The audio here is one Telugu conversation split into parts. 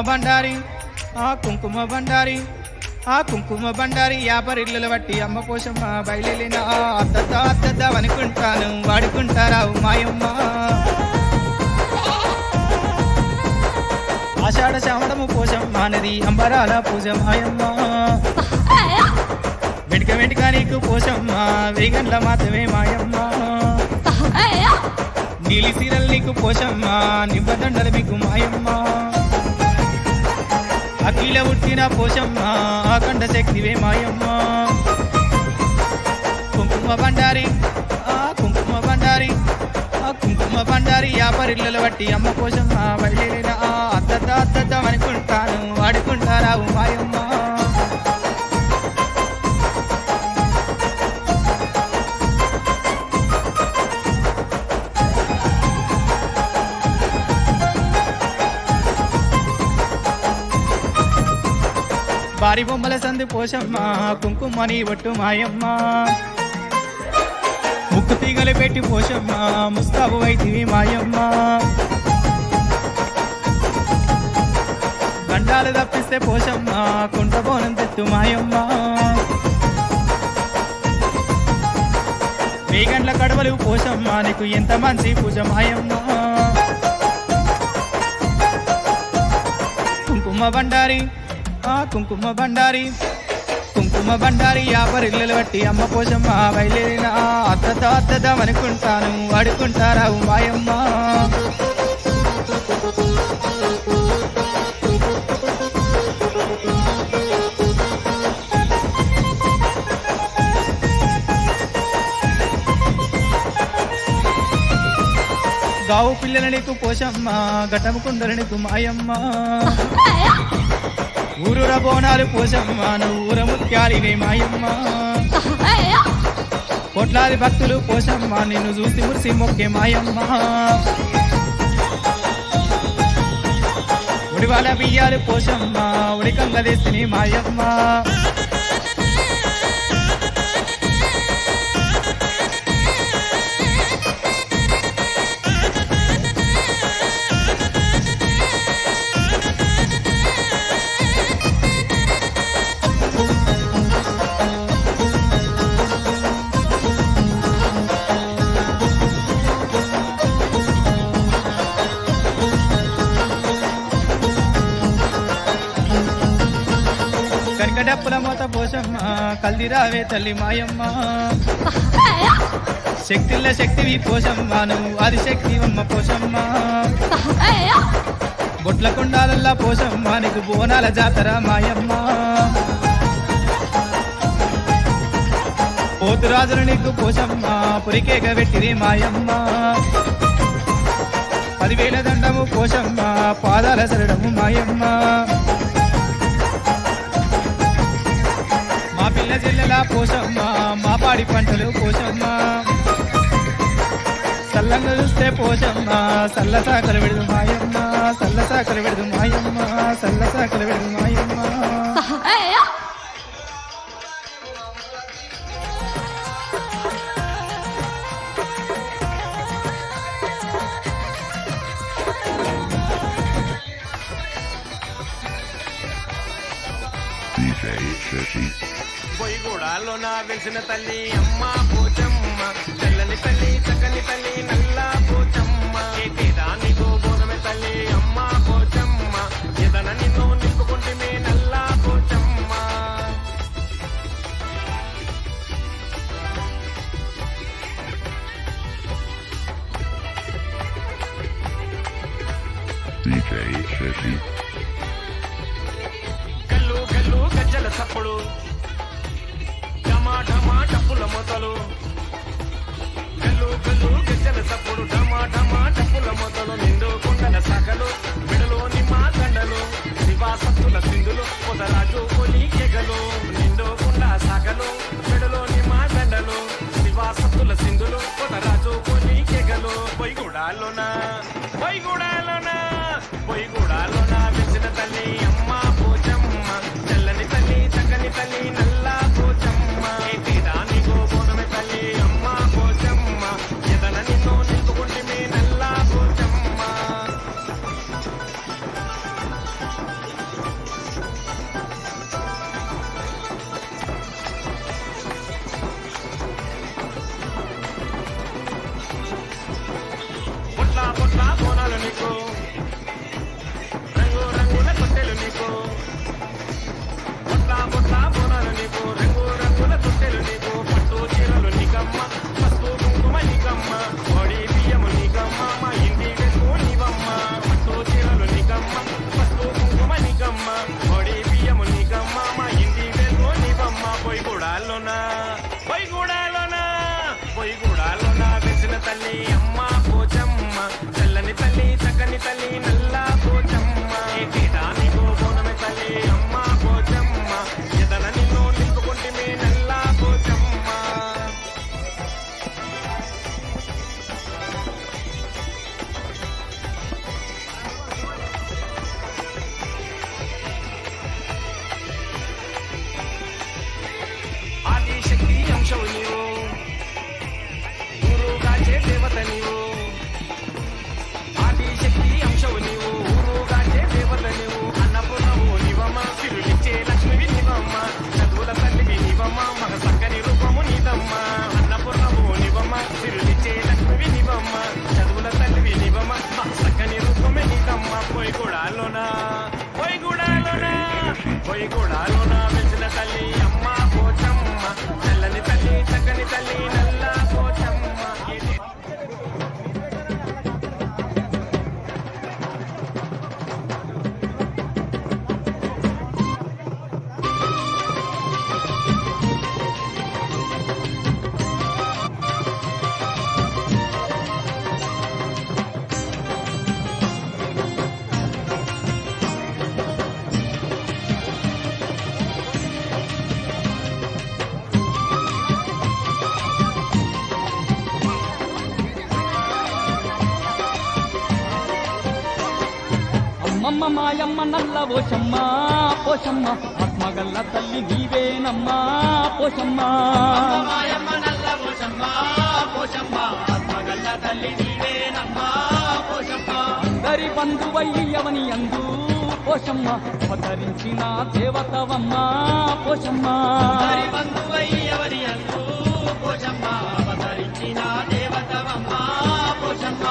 బండారి ఆ కుంకుమ బండారి ఆ కుంకుమ బండారి యాపరిళ్ళలు బట్టి అమ్మ పోషమ్మ బయలునా అద్దద్ద అనుకుంటాను వాడుకుంటారావు మాయమ్మ ఆషాఢ శ్రావణము పోషమ్మ నది అంబరాల పూజ మాయమ్మ వెంటక నీకు పోషమ్మ వేగండ్ల మాత్రమే మాయమ్మ నీలి సీరలు నీకు పోషమ్మ నిబ్బదండలు మీకు మాయమ్మ అఖిల ఉట్టిన పోషమ్మ ఆకండ శక్తివే మాయమ్మ కుంకుమ బండారి ఆ కుంకుమ బండారి ఆ కుంకుమ బండారి యాపరిళ్ళలు బట్టి అమ్మ పోషమ్మ బయలుదేరిన అద్దద్ద అనుకుంటాను వాడుకుంటారావు మాయమ్మ వారి బొమ్మల సందు పోషమ్మ కుంకుమని ఒట్టు మాయమ్మ ముక్కు తీగలు పెట్టి పోషమ్మ ముస్తాబు వైతివి మాయమ్మ గండాలు తప్పిస్తే పోషమ్మ కుంటబోనం తెత్తు మాయమ్మ వేగండ్ల కడవలు పోషమ్మ నీకు ఎంత మంచి పూజ మాయమ్మ కుంకుమ బండారి ఆ కుంకుమ బండారి యాపరిళ్ళలు బట్టి అమ్మ పోషమ్మ బయలుదేరిన అద్దద్ద అనుకుంటాను వాడుకుంటారావు మాయమ్మ గావు పిల్లల నీకు పోషమ్మ ఘటము కుండల నీకు మాయమ్మ ఊరూర బోనాలు పోషమ్మ ఊర ముత్యాలివే మాయమ్మ కోట్లాది భక్తులు పోషమ్మ నిన్ను చూసి మురిసి మొక్కే మాయమ్మ ఉడివాల బియ్యాలు పోషమ్మ ఉడికల్ల దేశిని మాయమ్మ కనకడప్పుల మూత పోషమ్మ కల్దిరావే తల్లి మాయమ్మ శక్తిల్ల శక్తివి పోషమ్మ నువ్వు ఆది శక్తివమ్మ పోషమ్మ బొట్ల కొండాలల్లా పోషమ్మ నీకు బోనాల జాతర మాయమ్మ పోతురాజులు నీకు పోషమ్మ పురికేగ పెట్టిరి మాయమ్మ 10,000 దండము పోషమ్మ పాదాల శరణము మాయమ్మ మా పిల్ల జిల్లెల పోషమ్మ మా పాడి పంటలు పోషమ్మ సల్లంగా చూస్తే పోషమ్మ సల్ల సాకలు విడుదు మాయమ్మ సల్ల సాకలు విడుదు మాయమ్మ సల్ల సాకలు విడుదు మాయమ్మ పొయ్యిగూడాల్లో నా వెలిసిన తల్లి అమ్మ పోచమ్మ తెల్లని తల్లి చక్కని తల్లి నల్ల పోచమ్మ దాని గోబోనమే తల్లి అమ్మ పోచమ్మ ఎదన నిన్ను నింపుకుంటే నల్ల పోచమ్మ గల్లు గల్లు గజ్జల సప్పుడు ఢమా ఢమా డప్పుల మొదలు గల్లు గల్లు గజ్జల సప్పుడు ఢమా ఢమా డప్పుల మొదలు నిండు కొండల సగలు విడలోని మా దండలు శివాసత్తుల సింధులు పొదరాజు కొలి కెగలు నిండు కొండ సగలు విడలోని మా దండలు శివాసత్తుల సింధులు పొదరాజు కొలి కెగలు పొయ్యిగూడాలోన వెలిసిన తల్లి అమ్మ పోచమ్మ తెల్లని తల్లి చక్కని తల్లి నల్ల పోచమ్మ దాని గోబోనమే తల్లి అమ్మమ్మ మాయమ్మ నల్ల పోషమ్మ పోషమ్మ ఆత్మగల్ల తల్లి నీవేనమ్మా పోషమ్మ మాయమ్మ నల్ల పోషమ్మ పోషమ్మ ఆత్మగల్ల తల్లి నీవేనమ్మా పోషమ్మ అందరి బంధువయ్యవని అందు పోషమ్మ అవతరించిన దేవతవమ్మ పోషమ్మ అందరి బంధువయ్యవని అందు పోషమ్మ అవతరించిన దేవతవమ్మ పోషమ్మ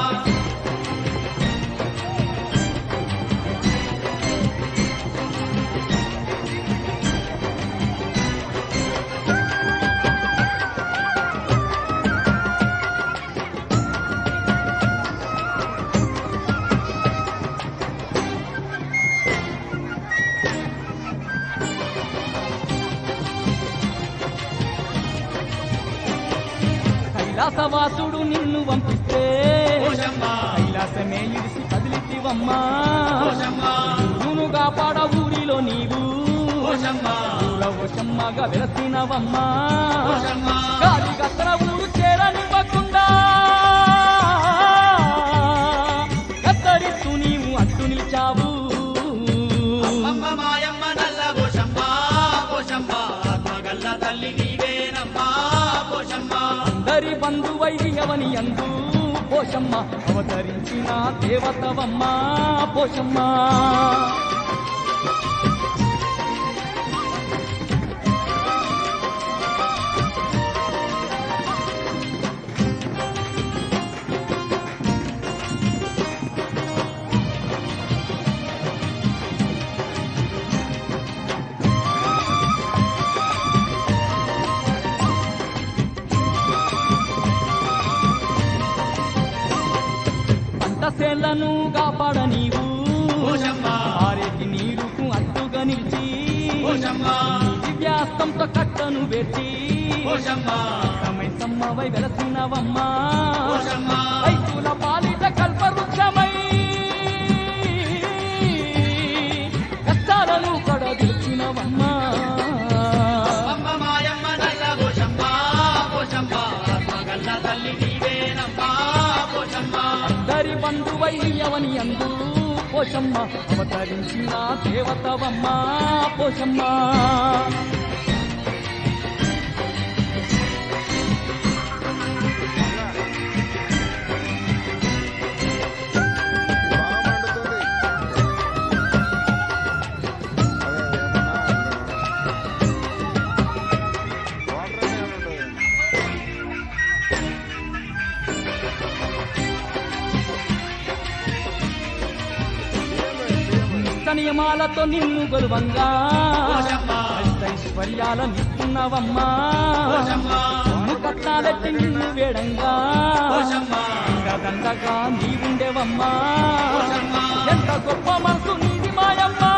కైలాసవాసుడు నిన్ను పంపిస్తే పోషమ్మ కైలాసమే ఇడిసి కదిలితివమ్మా పోషమ్మ గురువును కాపాడ ఊరిలో నీవు పోషమ్మ పోషమ్మగా వెలసినవమ్మా పోషమ్మ గాలి గత్తర ఊరు చేరనివ్వకుండా కత్తరిస్తూ నీవు అట్టు నిలిచావు అమ్మ మాయమ్మ నల్ల పోషమ్మ పోషమ్మ ఆత్మగల్ల తల్లి నీవేనమ్మా పోషమ్మ అందరి బంధువైదియవని అందు పోషమ్మ అవతరించిన దేవతవమ్మ పోషమ్మ పంటసేళ్లను కాపాడ నీవు పోషమ్మ ఆరేటి నీరుకు అడ్డుగా నిలిచి పోషమ్మ దివ్యాస్తంతో కట్టను వేసి పోషమ్మ సమ్మవై వెలసినవమ్మా పోషమ్మ రైతుల పాలిట కల్పవృక్షమై కష్టాలను కడదిల్చినవమ్మా అమ్మ మాయమ్మ నల్ల పోషమ్మ పోషమ్మ ఆత్మగల్ల తల్లి నీవేనమ్మా పోషమ్మ అందరి బంధువయ్యవని అందు పోషమ్మ అవతరించిన దేవతవమ్మ పోషమ్మ నియమాలతో నిన్ను గొలువంగా పోషమ్మ ఐశ్వర్యాల నిస్తున్నవమ్మా పోషమ్మ కట్నాలెట్టి నిన్ను వేడంగా పోషమ్మ దండగా నీవుండేవమ్మా పోషమ్మ ఎంత గొప్ప మనసు నీది మాయమ్మా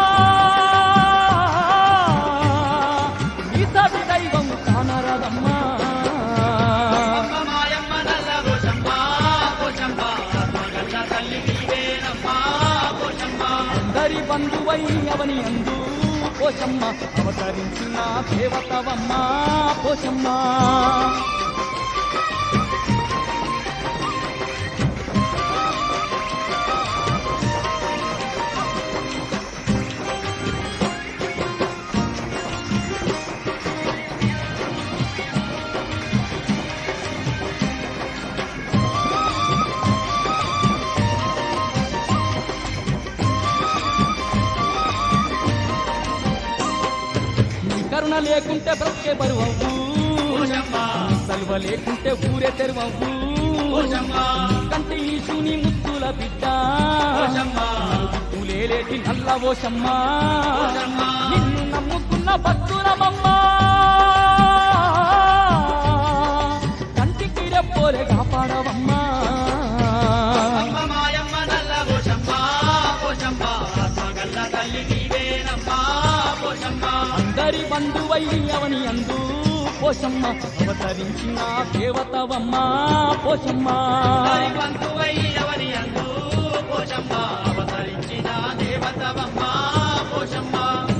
నీ సాటి దైవం కానరాదమ్మా అమ్మ మాయమ్మ నల్ల పోషమ్మ పోషమ్మ ఆత్మగల్ల తల్లి నీవేనమ్మా పోషమ్మ అందరి బంధువయ్యవని అందు పోషమ్మ అవతరించిన దేవతవమ్మ పోషమ్మ కరుణ లేకుంటే బ్రతికే బరువవ్వు పోషమ్మ సల్వ లేకుంటే ఊరే తెరువవ్వు పోషమ్మ కంటి ఈశుని ముత్తుల బిడ్డ పోషమ్మ లేలేటి నల్ల ఓషమ్మ పోషమ్మ నిన్ను నమ్ముకున్న భక్తులమమ్మా కంటికి రెప్పోలే కాపాడవమ్మా అమ్మ మాయమ్మ నల్ల పోషమ్మ పోషమ్మ ఆత్మగల్ల తల్లి నీవేనమ్మా పోషమ్మ అందరి బంధువయ్యవని అందు పోషమ్మ అవతరించిన దేవతవమ్మ పోషమ్మ అందరి బంధువయ్యవని అందు పోషమ్మ అవతరించిన దేవతవమ్మ పోషమ్మ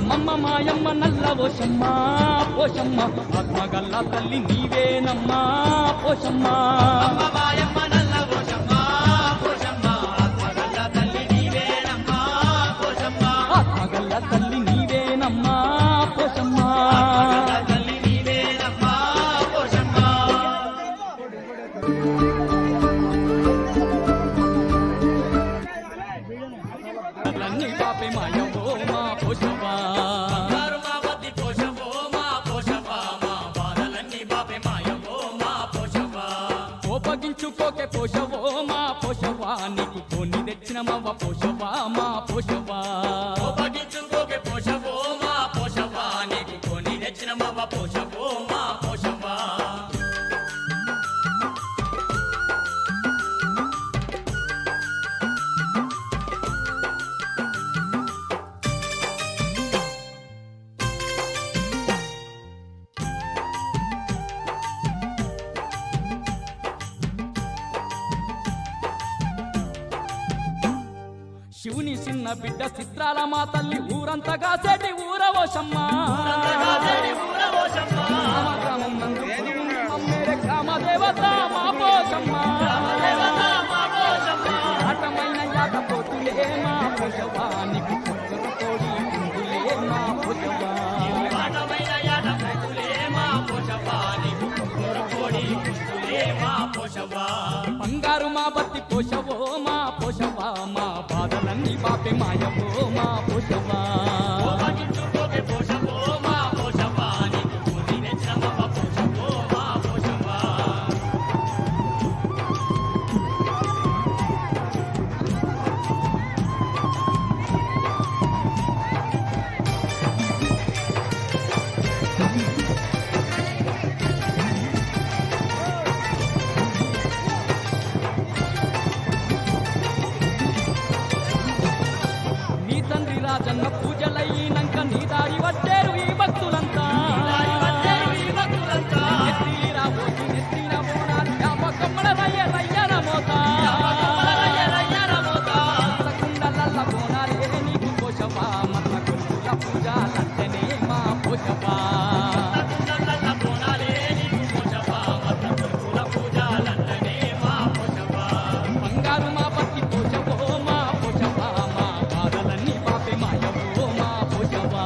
మమ్మ మాయమ్మ నల్ల ఓషమ్మ పోషమ్మ ఆత్మగల్ల తల్లి నీవేనమ్మా పోషమ్మ అమ్మ మాయమ్మ నల్ల పోషమ్మ పోషమ్మ ఆత్మగల్ల తల్లి నీవేనమ్మా పోషమ్మ తెచ్చినమవ్వ పోషవ్వా మా పోషవ్వా కోపగించుకోకే పోషవో మా పోషవా నీకు కొని తెచ్చినమవ్వ పోషవో మా పోషవా శివుని చిన్న బిడ్డ చిత్రాల మా తల్లి ఊరంతగా సేటి ఊరవోషమ్మా గ్రామం నందు కొలువుంది మమ్మేరే గ్రామ దేవత మా పోషమ్మా ఆటమైన యాట పోతులే మా పోషవా నీకు కొక్కర కోడి పుంజులే మా పోషవా పాటమైన యాట పోతులే మా పోషవా నీకు కొక్కర కోడి పుంజులే మా పోషవా బంగారు మా బత్తి పోషవో మా పోషవా మా బాధలన్నీ బాపే మాయవో మా పోషవా కోపగించుకోకే పోషవో మా పోషవా నీకు కొని తెచ్చినమవ్వ పోషవో మా పోషవా నీ తండ్రి రాజన్న పూజలయ్యినాక నీ దారి పట్టారు ఈ భక్తులంతా నెత్తిరా పోసి నెత్తిన బోనాలు జ్ఞాపకమ్మడ రయ్య రయ్యన మోతా కుండలల్ల బోనాలే నీకు పోషవా మల్ల కొలుపుల పూజలంటేనే మా పోషవా బంగారు మా పత్తి పోషవో మా పోషవా మా బాధలన్నీ పాపే మాయవో మా పోషవా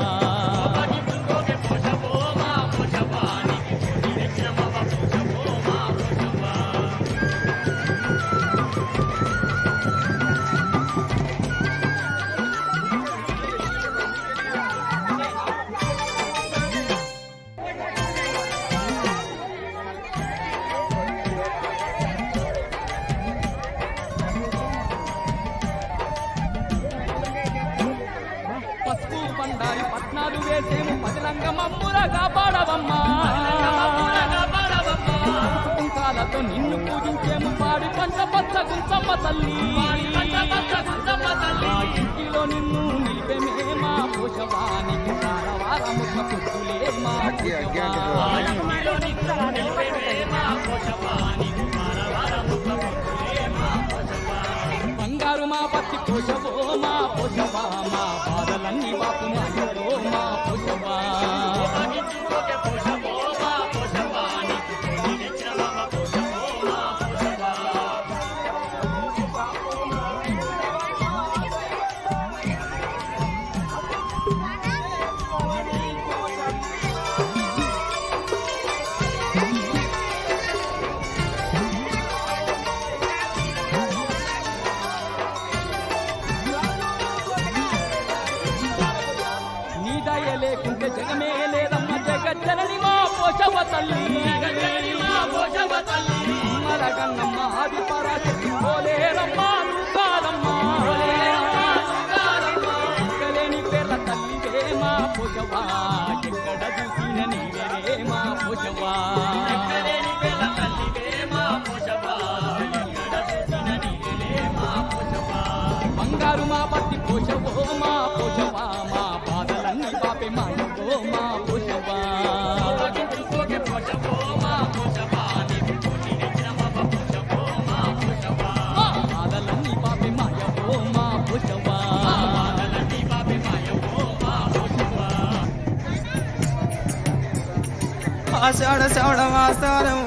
పసుపు బండారి పట్నాలు వేసేము పదిలంగ మమ్మురగా పాడవమ్మా కుంకాలతో నిన్ను పూజించేము పాడి పంట పచ్చ గుంచమ్మ తల్లి ఆ ఇంటిలో నిన్ను నిలిపేమే మా పోషవానికి వారముఖ పుట్టులే మా బంగారు మా పత్తి పోషవో మా పోషవా మా బాధలన్నీ వాపు మాయవో మా పోషవా నీ దయ లేకుంటే జగమే లేదమ్మ జగజ్జనని మా పోషవ తల్లి మరగన్నమ్మ ఆది పరాశక్తి పోలేరమ్మా కాదమ్మా ఎక్కలేని పేర్ల తల్లివే మా పోషవా ఎక్కడ చూసిన నీవే మా పోషవా బంగారు మా పత్తి పోషవో మా పోషవా మా బాధలన్నీ పాపే మాయవో మా పోషవా మా బాధలన్నీ పాపే మాయవో మా పోషవా ఆషాఢ శ్రావణ మాసానం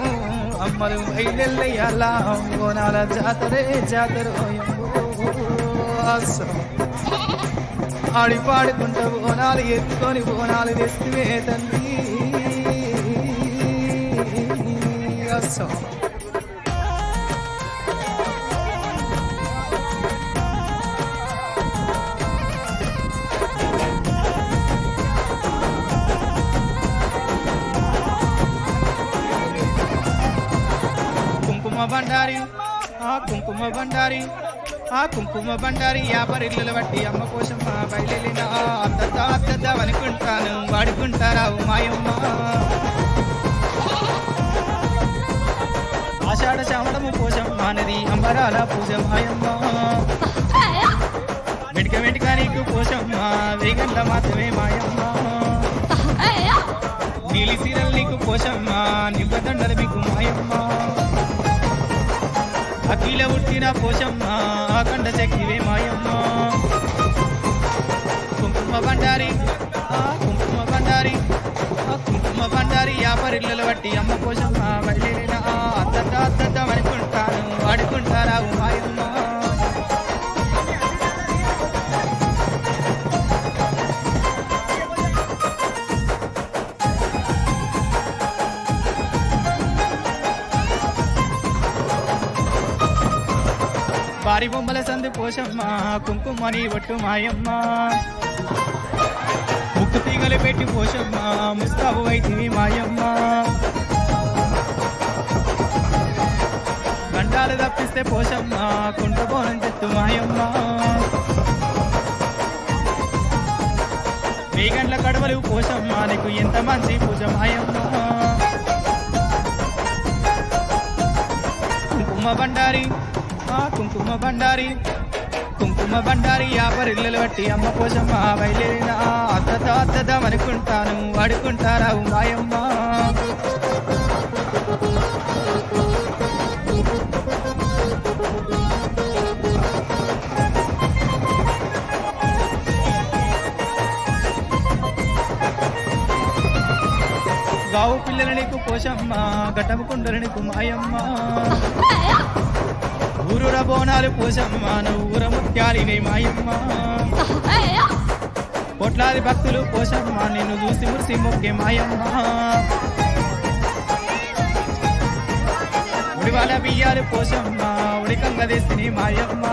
అమ్మలు బయలెల్లయ్యాల బోనాల జాతరే జాతర ఆడి పాడుకుంటా బోనాలు ఎత్తుకొని బోనాలు తెస్తువే తల్లి అస్సం కుంకుమ బండారి ఆ కుంకుమ బండారి ఆ కుంకుమ బండారి యాపరిల్లుల బట్టి అమ్మ పోషమ్మ బయలున అద్దద్దా అనుకుంటాను వాడుకుంటారావు మాయమ్మ ఆషాఢ శ్రావణము పోషమ్మ నది అంబరాల పూజ మాయమ్మ వెంటిక నీకు పోషమ్మ వేగంట మాత్రమే మాయమ్మ నీలి సీరలు నీకు పోషమ్మ నిబ్బదండలు మీకు మాయమ్మ అఖిల ఉట్టిన పోషమ్మ అఖండ శక్తివే మాయమ్మ కుంకుమ బండారి కుంకుమ బండారి యాపరిల్లల బట్టి అమ్మ పోషమ్మ బయలున అద్దద్దా అనుకుంటాను వాడుకుంటారావు మాయమ్మ వారి బొమ్మల సందు పోషమ్మ కుంకుమని ఒట్టు మాయమ్మ ముక్కు తీగలు పెట్టి పోషమ్మ ముస్తాబు వైతివి మాయమ్మ గంటాలు తప్పిస్తే పోషమ్మ కుంట బోనం చెట్టు మాయమ్మ వేగండ్ల కడవలు పోషమ్మ నీకు ఎంత మంచి పూజ మాయమ్మ కుంకుమ బండారి యాపరిల్లలు బట్టి అమ్మ పోషమ్మ బయలున అద్దద్దా అనుకుంటాను వాడుకుంటారావు మాయమ్మ గావు పిల్లల నీకు పోషమ్మ గడ్డము కుండల నీకు మాయమ్మ ఊరుర బోనాలు పోషమ్మ ఊర ముత్యాలినే మాయమ్మ కోట్లాది భక్తులు పోషమ్మ నిన్ను చూసి మురిసి మొక్కే మాయమ్మ ఉడివాల బియ్యాలు పోషమ్మ ఉడికంగ తెస్తిని మాయమ్మ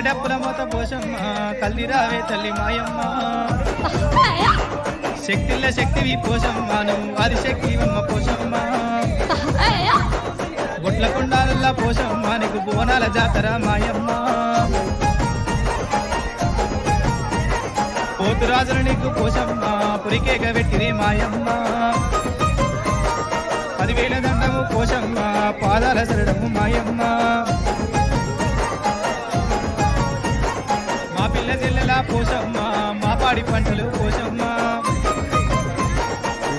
డప్పుల మోత పోషమ్మ కల్దిరావే తల్లి మాయమ్మ శక్తిల్ల శక్తివి పోషమ్మ నువ్వు ఆది శక్తి అమ్మ పోషమ్మ గుట్ల కుండాలల్లా పోషమ్మ నీకు బోనాల జాతర మాయమ్మ పోతురాజులు నీకు పోషమ్మ పురికేగ పెట్టిది మాయమ్మ 10,000 దండము పోషమ్మ పాదాల శరణము మాయమ్మ పిల్ల చెల్లెల పోషమ్మ మా పాడి పంటలు పోషమ్మ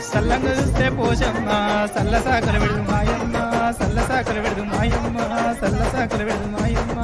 సల్లంగా చూస్తే పోషమ్మ సల్ల సాకల విడుదు మాయమ్మ సల్ల సాకల విడుదు మాయమ్మ సల్ల సాకల విడుదు మాయమ్మ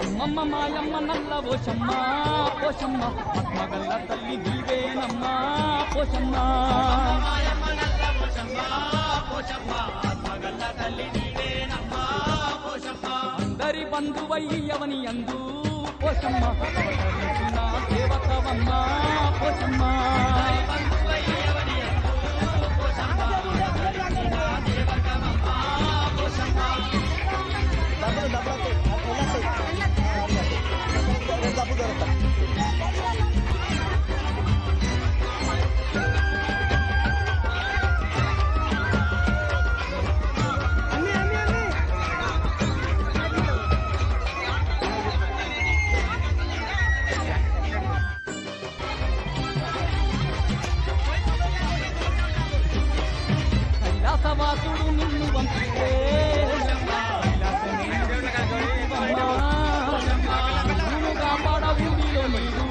అమ్మమ్మ మాయమ్మ నల్ల పోషమ్మ పోషమ్మ ఆత్మగల్ల తల్లి నీవేనమ్మ పోషమ్మ అందరి బంధువయ్యవని అందు పోషమ్మ అవతరించిన దేవతవమ్మ పోషమ్మ కైలాసుడు నిన్ను పంపితే నిన్ను కాపాడ ఊరిలో నీరు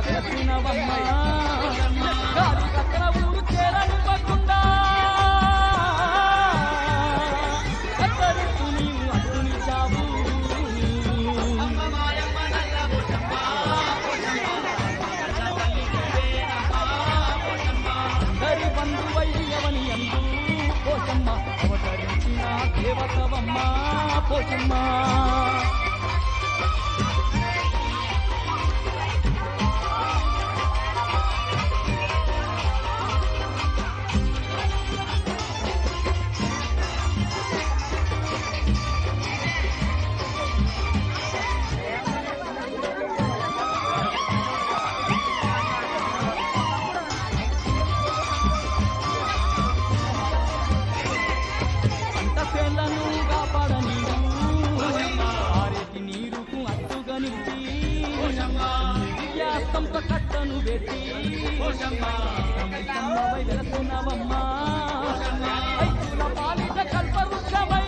గతినవమ్మా గాలి కత్తన ఊరు చేరనివ్వకుండా అత్తరుకు నీవు అట్టునిచ్చావు అందరి బంధువయ్యవని అందు పోషమ్మ అవతరించిన దేవతవమ్మ పోషమ్మ పంటసేళ్లను కాపాడని ఆరేటి నీరుకు అట్టుగా నిలిచి దివ్యాస్తంతో కట్టను పెట్టి వెలసినవమ్మా రైతుల పాలిట కల్పవృక్షమై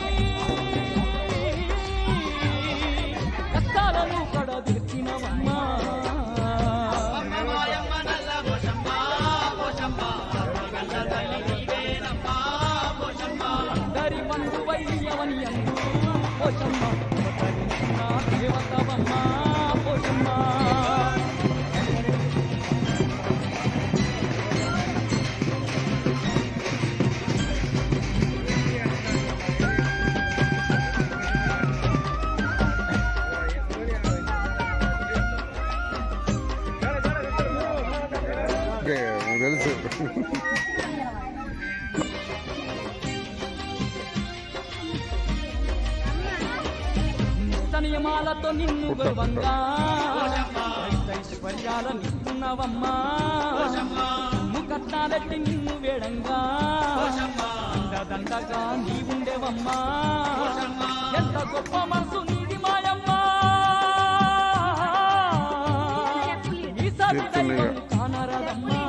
కష్టాలను కడదీర్చినవమ్మా అందరి బంధువయ్యవని అందు పోషమ్మ అవతరించిన దేవతవమ్మ పోషమ్మ తెలుసు. నియమాలతో నిన్ను గర్వంగా ఐశ్వర్యాలనిస్తున్నవమ్మా నిన్ను కట్టాలెట్టి నిన్ను వేడంగా దండగా నీవుండేవమ్మా ఎంత గొప్ప మనసు నీది మాయమ్మా ఈసారి దైవం కానరాదమ్మా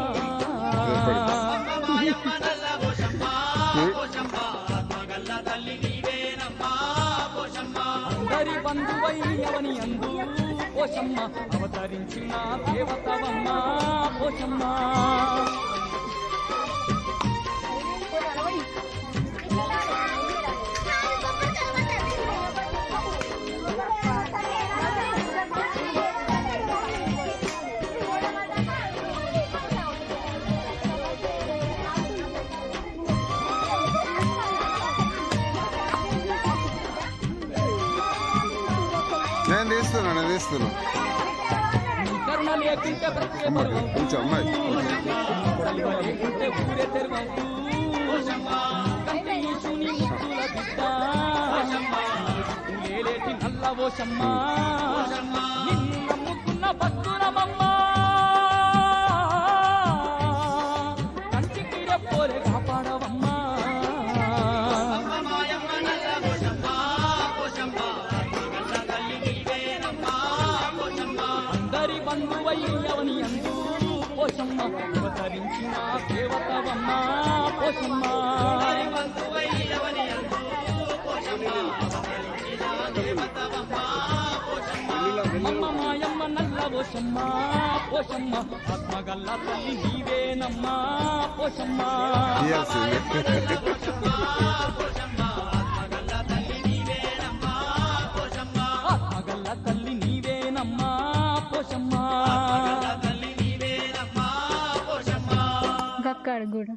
అందరి బంధువయ్యవని అందు పోషమ్మ అవతరించిన దేవతవమ్మ పోషమ్మ నేను తీస్తున్నా నీ కరుణ లేకుంటే బ్రతికే మరువు కొంచెం అమ్మాయి శివ లేకుంటే ఊరే తెరువవు కంటి ఈశుని ముక్కుల బిడ్డ లేలేటి నల్లవోషమ్మ నిన్ను నమ్ముకున్న భక్తులమమ్మ కంటికి రెప్పోలే కాపాడవమ్మా అందరి బంధువయ్యవని అందు పోషమ్మ అవతరించిన దేవతవమ్మ పోషమ్మ అమ్మ మాయమ్మ నల్లవోషమ్మ పోషమ్మ ఆత్మగల్ల తల్లి నీవేనమ్మా పోషమ్మ ఆత్మగల్ల తల్లి నీవేనమ్మా పోషమ్మ గక్కడ కూడా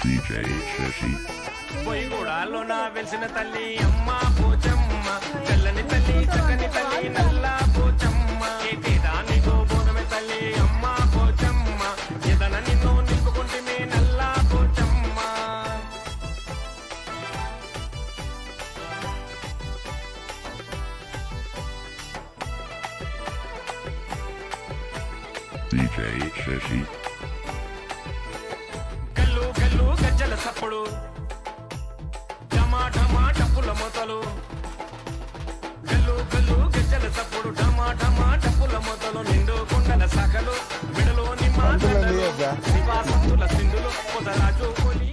DJ Shashi. పొయ్యిగూడాలో నా వెలిసిన తల్లి అమ్మ పోచమ్మ తెల్లని తల్లి చక్కని తల్లి నల్ల పోచమ్మ దాని గోబోనమే తల్లి అమ్మ పోచమ్మ ఎదన నిన్ను నింపుకుంటే మీ నల్ల పోచమ్మ DJ Shashi. గల్లు గల్లు గజ్జల సప్పుడు ఢమా ఢమా డప్పుల మొతలు గల్లు గల్లు వద్దా శివాసత్తుల సింధులు పొదరాజు ఒలి